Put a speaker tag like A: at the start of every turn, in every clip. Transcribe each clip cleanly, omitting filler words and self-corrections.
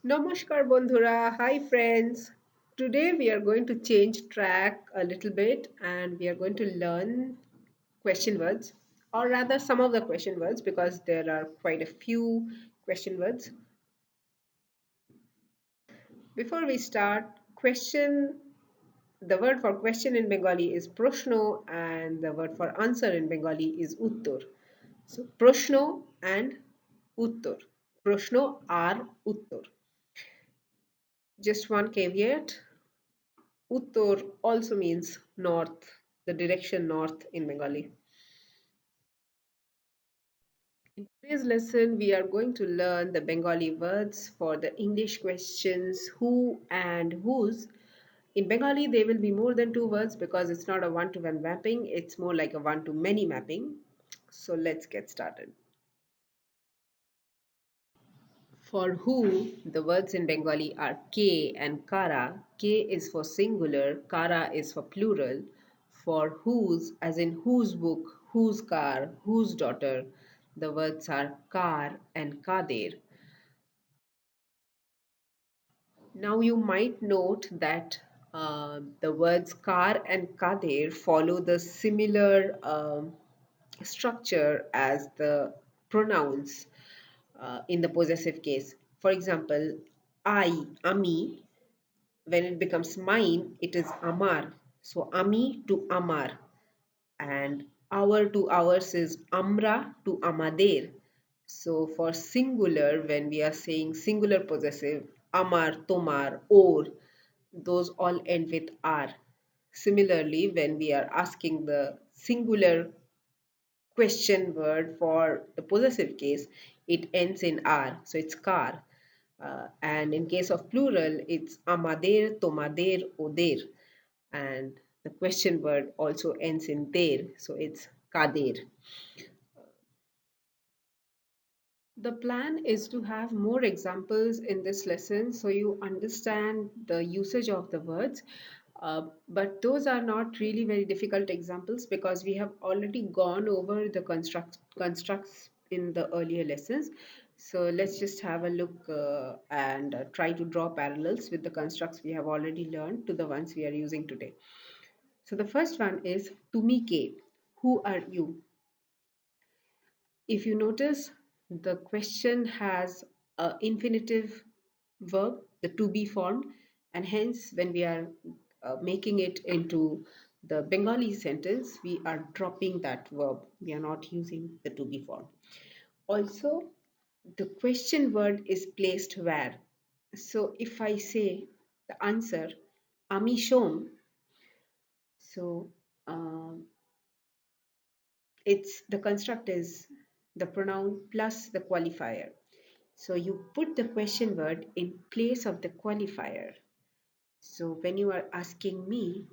A: Namaskar Bondhura. Hi friends. Today we are going to change track a little bit and we are going to learn question words, or rather some of the question words, because there are quite a few question words. Before we start, question the word for question in Bengali is proshno and the word for answer in Bengali is uttor. So proshno and uttor. Proshno are uttor. Just one caveat. Uttor also means north, the direction north in Bengali. In today's lesson, we are going to learn the Bengali words for the English questions who and whose. In Bengali, there will be more than two words because it's not a one to one mapping, it's more like a one to many mapping. So let's get started. For who, the words in Bengali are ke and kara. Ke is for singular, kara is for plural. For whose, as in whose book, whose car, whose daughter, the words are kar and kader. Now you might note that the words kar and kader follow the similar structure as the pronouns in the possessive case. For example, ami, when it becomes mine, it is amar. So ami to amar, and our to ours is amra to amader. So for singular, when we are saying singular possessive, amar, tomar, or, those all end with r. Similarly, when we are asking the singular question word for the possessive case, it ends in r, so it's car. And in case of plural, it's amader, tomader, oder. And the question word also ends in der, so it's kader. The plan is to have more examples in this lesson so you understand the usage of the words. But those are not really very difficult examples because we have already gone over the constructs in the earlier lessons. So let's just have a look and try to draw parallels with the constructs we have already learned to the ones we are using today. So the first one is Tumi ke. Who are you? If you notice, the question has a infinitive verb, the to be form, and hence when we are making it into the Bengali sentence, we are dropping that verb. We are not using the to be form. Also, the question word is placed where? So if I say the answer, Ami Shom, so um, it's the construct is the pronoun plus the qualifier. So you put the question word in place of the qualifier. So when you are asking me,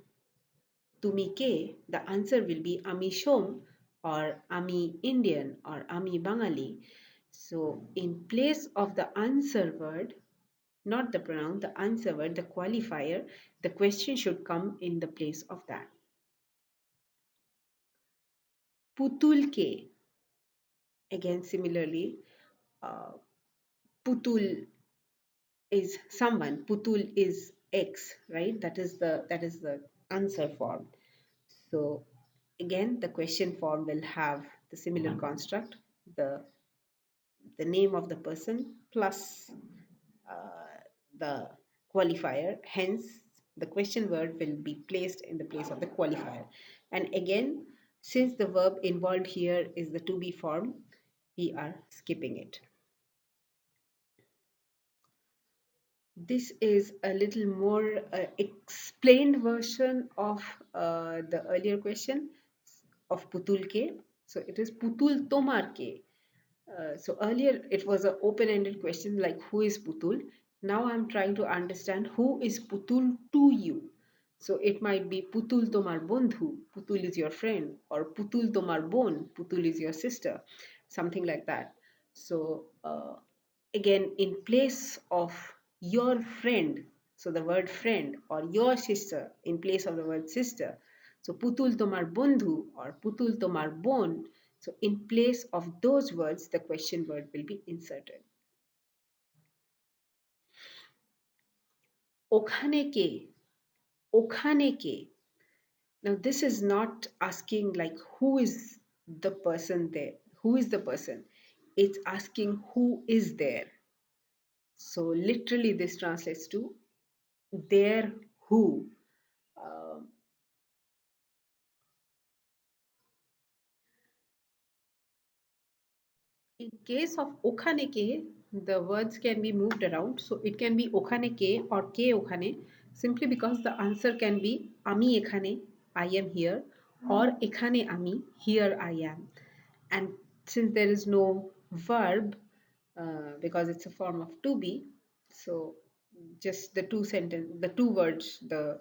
A: Tumi ke, the answer will be Ami Shom or Ami Indian or Ami Bangali. So in place of the answer word, not the pronoun, the answer word, the qualifier, the question should come in the place of that. Putul ke, again similarly, uh, Putul is someone, putul is x, right? That is the answer form. So again, the question form will have the similar construct, the the name of the person plus the qualifier. Hence the question word will be placed in the place of the qualifier. And again, since the verb involved here is the to be form, we are skipping it. This is a little more explained version of the earlier question of Putul ke. So it is Putul Tomar ke. So earlier it was an open-ended question like who is Putul. Now I'm trying to understand who is Putul to you. So it might be Putul Tomar Bondhu, Putul is your friend, or Putul Tomar Bon, Putul is your sister, something like that. So again, in place of your friend, so the word friend, or your sister in place of the word sister, so Putul Tomar Bondhu or Putul Tomar Bon, so in place of those words, the question word will be inserted. ওখানে কে? ওখানে কে? Now, this is not asking like who is the person there? Who is the person? It's asking who is there. So, literally, this translates to there who. Um, in case of okhane ke, the words can be moved around. So, it can be okhane ke or ke okhane simply because the answer can be ami ekhane, I am here, or ekhane ami, here I am. And since there is no verb, because it's a form of to be, so just the two words, the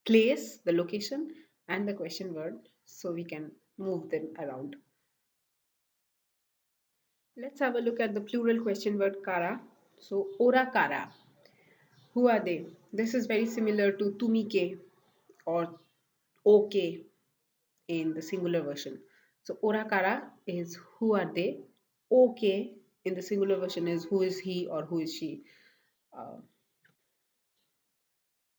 A: place, the location, and the question word, so we can move them around. Let's have a look at the plural question word kara. So ora kara, who are they? This is very similar to tumi ke or okay in the singular version. So ora kara is who are they? Okay in the singular version is who is he or who is she. Uh,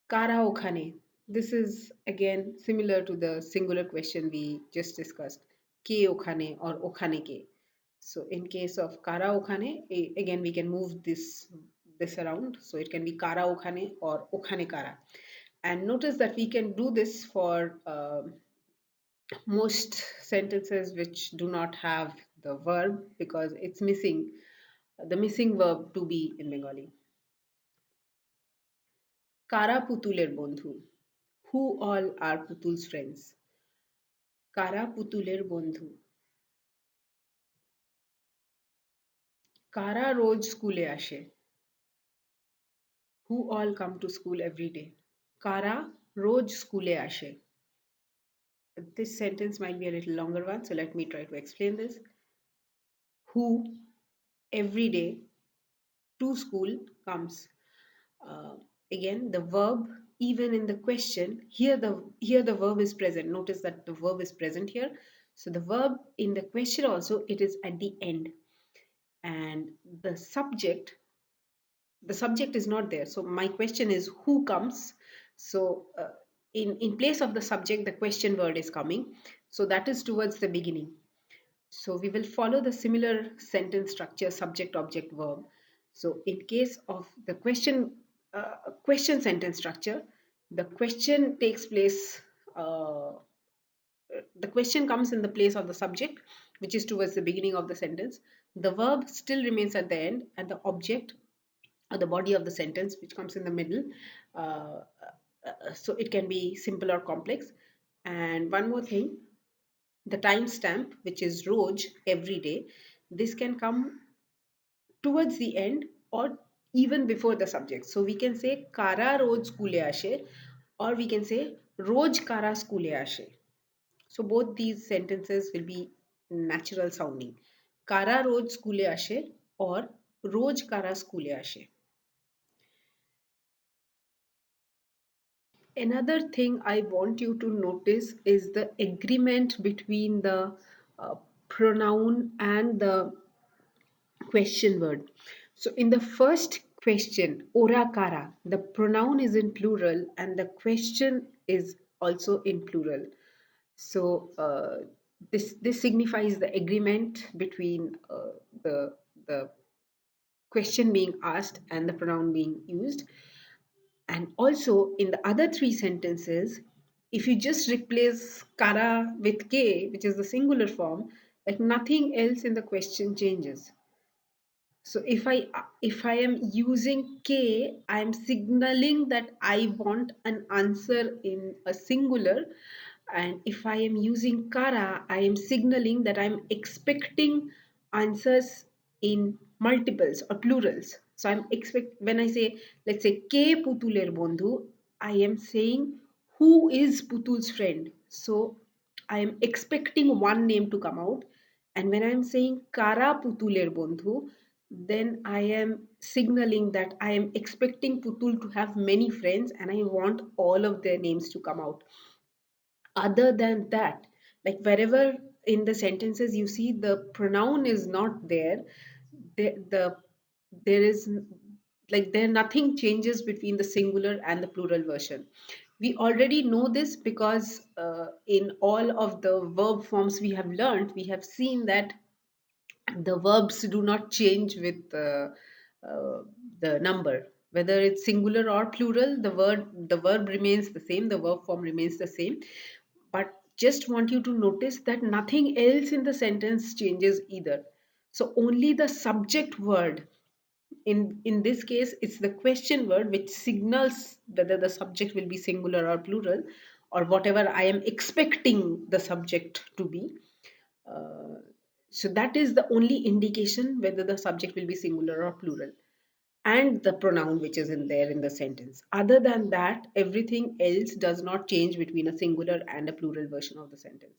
A: Kara okhane. This is again similar to the singular question we just discussed. Ke okhane or okhane ke. So in case of kara okhane, again we can move this around. So it can be kara okhane or okhane kara. And notice that we can do this for most sentences which do not have the verb because it's missing the missing verb to be in Bengali. Kara putuler bondhu. Who all are Putul's friends? কারা পুতুলের বন্ধু? কারা রোজ স্কুলে আসে? Who all come to school every day? কারা রোজ স্কুলে আসে? This sentence might be a little longer one, so let me try to explain this. Who every day to school comes. Uh, Again, the verb, even in the question, here the verb is present. Notice that the verb is present here. So the verb in the question also it is at the end, and the subject is not there. So my question is who comes. So in place of the subject the question word is coming, so that is towards the beginning. So we will follow the similar sentence structure, subject object verb. So in case of the question sentence structure, the question takes place the question comes in the place of the subject, which is towards the beginning of the sentence. The verb still remains at the end, and the object or the body of the sentence which comes in the middle. So it can be simple or complex. And one more thing, the timestamp, which is roj, every day, this can come towards the end or even before the subject. So we can say kara roj skule ashe, or we can say roj kara skule ashe. So both these sentences will be natural sounding. Kara roj skule ashe or roj kara skule ashe. Another thing I want you to notice is the agreement between the uh, pronoun and the question word. So, in the first question, ora kara, the pronoun is in plural and the question is also in plural. So, this signifies the agreement between the question being asked and the pronoun being used. And also in the other three sentences, if you just replace kara with k, which is the singular form, like nothing else in the question changes. So if I am using k, I am signaling that I want an answer in a singular, and if I am using kara, I am signaling that I'm expecting answers in multiples or plurals. So I'm expect when I say, let's say ke putuler bondhu, I am saying who is Putul's friend. So I am expecting one name to come out. And when I'm saying Kara Putuler Bondhu, then I am signaling that I am expecting Putul to have many friends and I want all of their names to come out. Other than that, like wherever in the sentences you see the pronoun is not there, the there is like there nothing changes between the singular and the plural version. We already know this because in all of the verb forms we have learned, we have seen that the verbs do not change with uh, the number, whether it's singular or plural. The verb remains the same, the verb form remains the same. But just want you to notice that nothing else in the sentence changes either. So only the subject word, in this case it's the question word, which signals whether the subject will be singular or plural, or whatever I am expecting the subject to be. uh, so that is the only indication whether the subject will be singular or plural, and the pronoun which is in there in the sentence. Other than that, everything else does not change between a singular and a plural version of the sentence.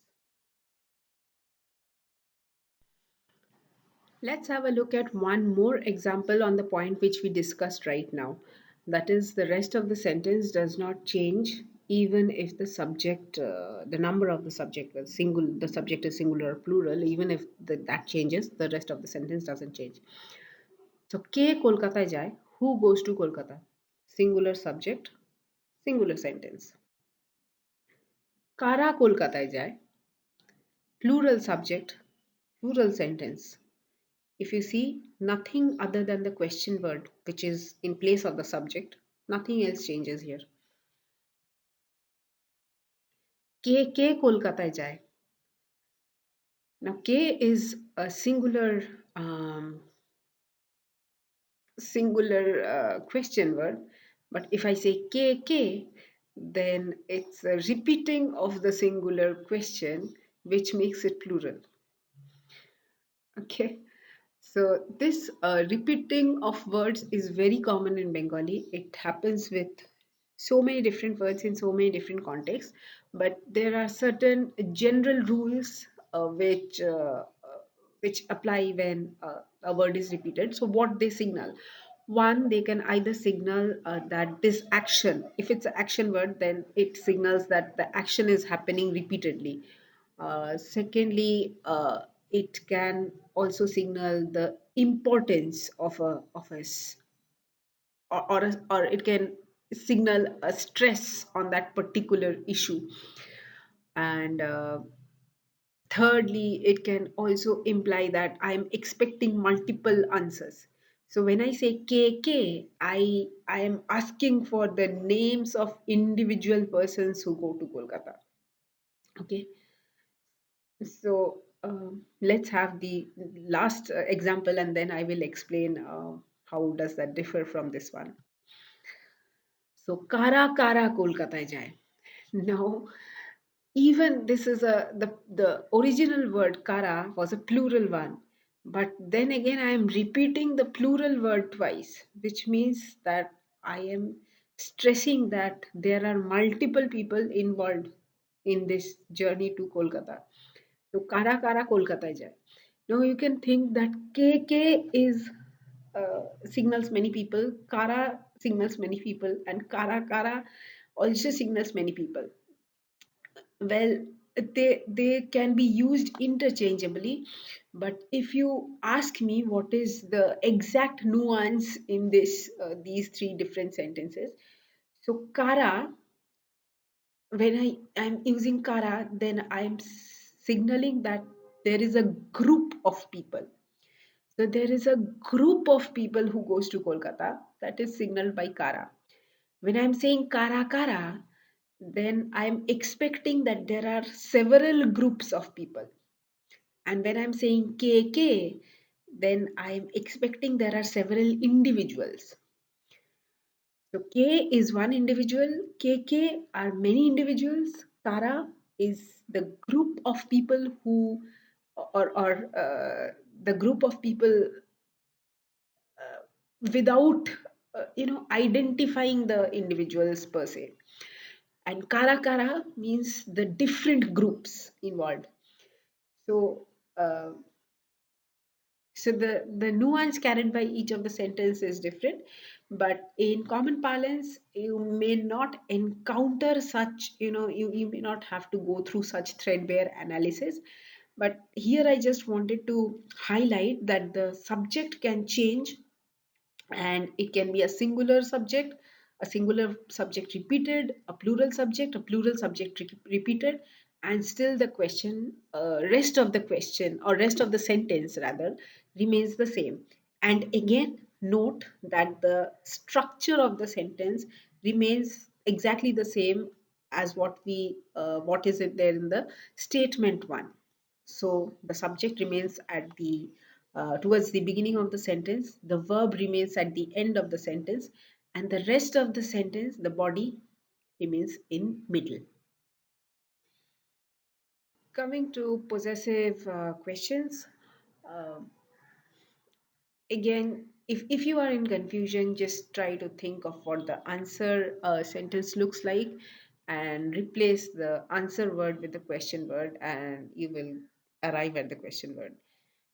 A: Let's have a look at one more example on the point which we discussed right now. That is, the rest of the sentence does not change even if the subject, the number of the subject was the subject is singular or plural, even if that changes, the rest of the sentence doesn't change. So, কে কলকাতায় যায়? Who goes to Kolkata? Singular subject, singular sentence. কারা কলকাতায় যায়? Plural subject, plural sentence. If you see, nothing other than the question word, which is in place of the subject, nothing else changes here. কে কে কলকাতায় যায়? Now, K is a singular question word, but if I say K, then it's a repeating of the singular question, which makes it plural. Okay. So this repeating of words is very common in Bengali. It happens with so many different words in so many different contexts, but there are certain general rules which apply when a word is repeated. So what they signal? One, they can either signal that this action, if it's an action word, then it signals that the action is happening repeatedly. Secondly, it can also signal the importance or it can signal a stress on that particular issue. And thirdly, it can also imply that I'm expecting multiple answers. So when I say KK, I am asking for the names of individual persons who go to Kolkata. Okay. So let's have the last example, and then I will explain how does that differ from this one. So kara kara Kolkataয় যায়. Now, even this is the original word kara was a plural one, but then again I am repeating the plural word twice, which means that I am stressing that there are multiple people involved in this journey to Kolkata. So kara kara Kolkataয় যায়. Now you can think that KK is signals many people, kara signals many people, and kara kara also signals many people. Well, they can be used interchangeably, but if you ask me what is the exact nuance in these three different sentences, so kara, when I'm using kara, then I'm signaling that there is a group of people. So there is a group of people who goes to Kolkata, that is signaled by kara. When I'm saying kara kara, then I'm expecting that there are several groups of people. And when I'm saying KK, then I'm expecting there are several individuals. So K is one individual, KK are many individuals, Tara is the group of people who, or the group of people without, identifying the individuals per se. And Kara Kara means the different groups involved. So, uh, so the nuance carried by each of the sentence is different, but in common parlance, you may not encounter such, you may not have to go through such threadbare analysis. But here I just wanted to highlight that the subject can change and it can be a singular subject repeated, a plural subject repeated, and still the question, rest of the question or rest of the sentence rather, remains the same. And again, note that the structure of the sentence remains exactly the same as what is it there in the statement one. So the subject remains at the towards the beginning of the sentence, the verb remains at the end of the sentence, and the rest of the sentence, the body, remains in middle. Coming to possessive questions, uh, again, if you are in confusion, just try to think of what the answer sentence looks like and replace the answer word with the question word, and you will arrive at the question word.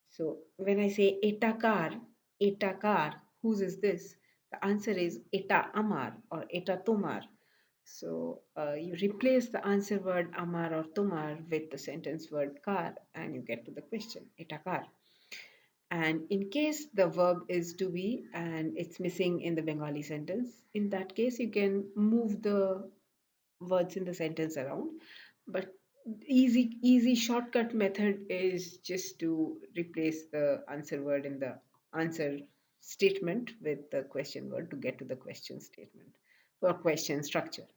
A: So when I say eta kar, whose is this? The answer is eta amar or eta tomar. So you replace the answer word amar or tomar with the sentence word kar, and you get to the question eta kar. And in case the verb is to be and it's missing in the Bengali sentence, in that case you can move the words in the sentence around. But easy shortcut method is just to replace the answer word in the answer statement with the question word to get to the question statement or question structure.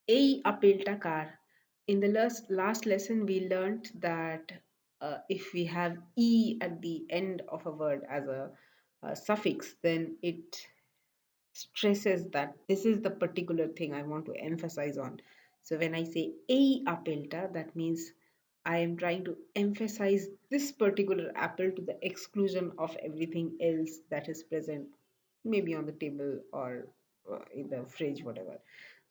A: এই আপেলটা কার? In the last lesson, we learned that if we have e at the end of a word as a suffix, then it stresses that this is the particular thing I want to emphasize on. So when I say a apelta, that means I am trying to emphasize this particular apple to the exclusion of everything else that is present, maybe on the table or in the fridge, whatever.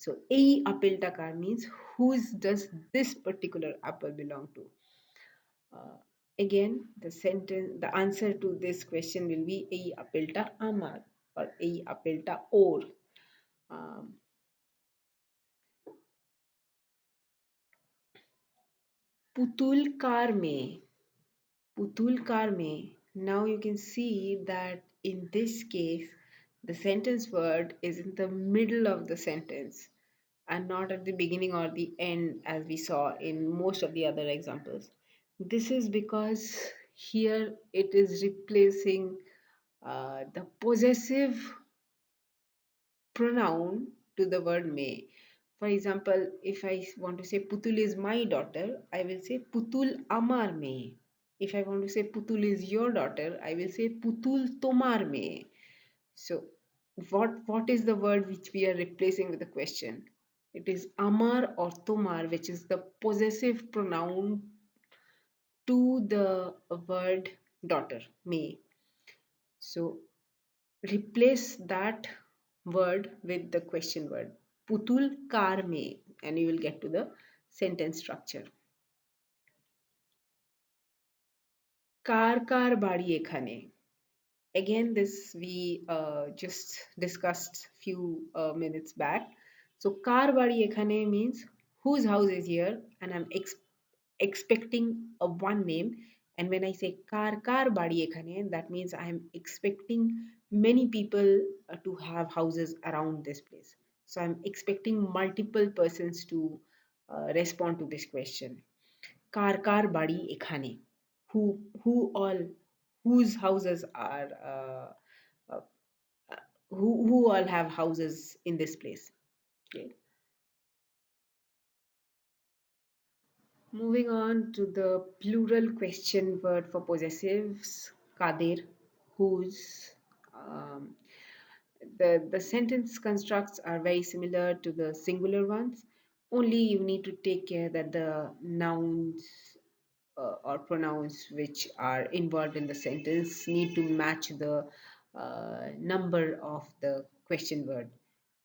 A: So a apelta car means whose does this particular apple belong to? Uh, Again, the answer to this question will be ei apelta amar or ei apelta or. Um, Putul kar mein. Putul kar mein. Now you can see that in this case, the sentence word is in the middle of the sentence and not at the beginning or the end as we saw in most of the other examples. This is because here it is replacing the possessive pronoun to the word may. For example, if I want to say Putul is my daughter, I will say Putul Amar me. If I want to say Putul is your daughter, I will say Putul Tomar me. So, what is the word which we are replacing with the question? It is Amar or Tomar, which is the possessive pronoun to the word daughter, me. So, replace that word with the question word putul kar mein, and you will get to the sentence structure. Kar kar bari ekhane. Again, this we just discussed few minutes back. So kar bari ekhane means whose house is here, and I'm expecting a one name. And when I say kar bari ekhane, that means I'm expecting many people to have houses around this place. So I'm expecting multiple persons to respond to this question. Kar bari ekhane. Who all whose houses are uh, who all have houses in this place. Okay. Moving on to the plural question word for possessives, Kader, whose. Um, the sentence constructs are very similar to the singular ones. Only you need to take care that the nouns or pronouns which are involved in the sentence need to match the number of the question word.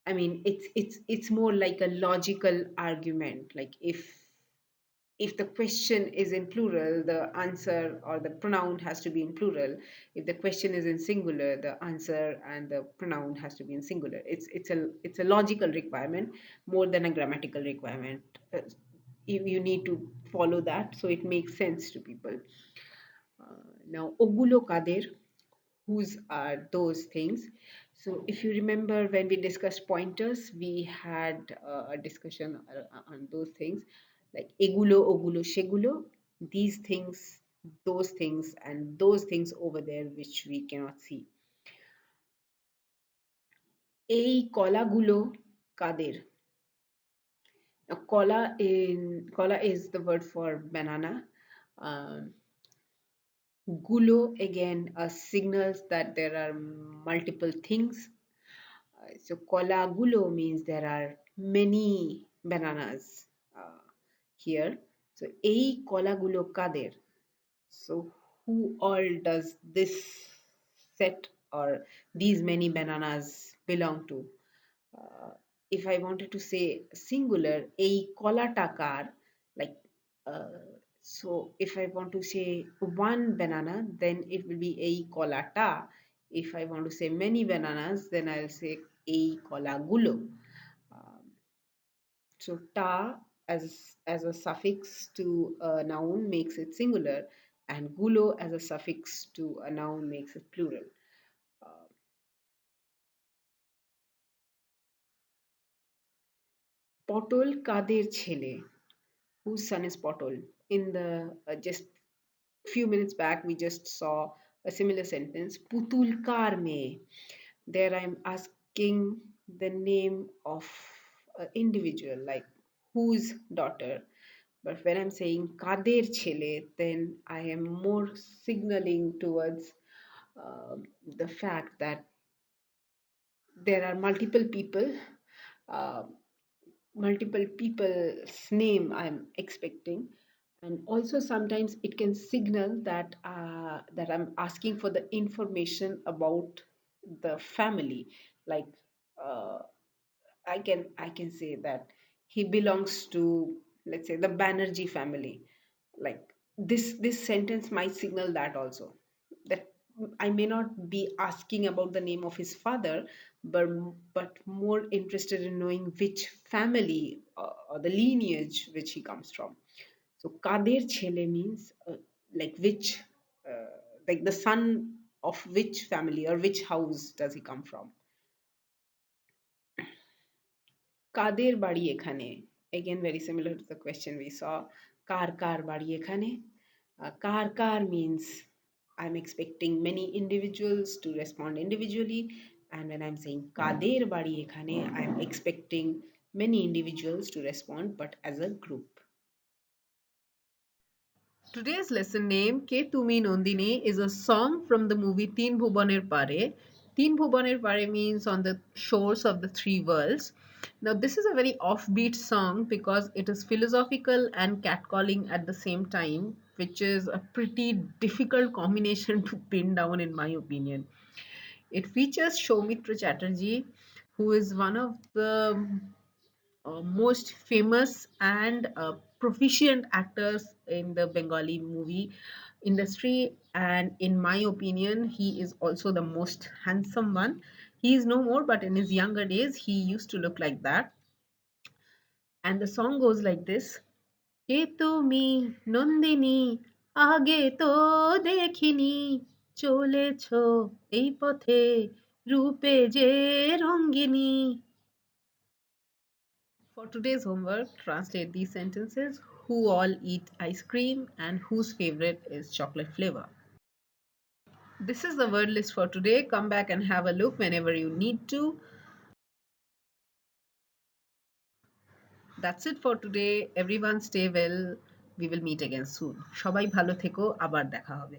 A: I mean, it's more like a logical argument. Like if the question is in plural, the answer or the pronoun has to be in plural. If the question is in singular, the answer and the pronoun has to be in singular. It's a logical requirement more than a grammatical requirement. You need to follow that so it makes sense to people. Now, Ogulo Kader, whose are those things. So if you remember when we discussed pointers, we had a discussion on those things like egulo, ogulo, shegulo, these things, and those things over there which we cannot see. এই কলাগুলো কাদের? Now, kola is the word for banana. Um, Gulo again signals that there are multiple things. So kola gulo means there are many bananas here. So ei kola gulo kader. So who all does this set or these many bananas belong to? Uh, if I wanted to say singular, ei kolata kar, like uh, so if I want to say one banana, then it will be ei kolata. If I want to say many bananas, then I'll say ei kola gulo. Um, so ta as a suffix to a noun makes it singular, and gulo as a suffix to a noun makes it plural. Uh, Potol কাদের ছেলে? Whose son is Potol? In the just few minutes back, we just saw a similar sentence. Putul kar me. There I'm asking the name of an individual, like whose daughter. But when I'm saying kader chele, then I am more signaling towards the fact that there are uh, multiple people's name I'm expecting, and also sometimes it can signal that I'm asking for the information about the family, like uh, I can say that he belongs to, let's say, the Banerjee family. Like this sentence might signal that also, that I may not be asking about the name of his father, but more interested in knowing which family or the lineage which he comes from. So Kader Chele means like which, like the son of which family or which house does he come from. কাদের বাড়ি এখানে? Again, very similar to the question we saw. কার বাড়ি এখানে? Kar means I'm expecting many individuals to respond individually. And when I'm saying কাদের বাড়ি এখানে, I'm expecting many individuals to respond, but as a group. Today's lesson name, Ke Tumi Nondini, is a song from the movie Teen Bhubaner Pare. Teen Bhubaner Pare means on the shores of the three worlds. Now, this is a very offbeat song because it is philosophical and catcalling at the same time, which is a pretty difficult combination to pin down, in my opinion. It features Soumitra Chatterjee, who is one of the most famous and proficient actors in the Bengali movie industry. And in my opinion, he is also the most handsome one. He is no more, but in his younger days, he used to look like that. And the song goes like this. কে তুমি নন্দিনী আগে তো দেখিনি চলেছ এই পথে রূপে যে রঙ্গিনী. For today's homework, translate these sentences. Who all eat ice cream and whose favorite is chocolate flavor? This is the word list for today. Come back and have a look whenever you need to. That's it for today. Everyone stay well. We will meet again soon. সবাই ভালো থেকো, আবার দেখা হবে.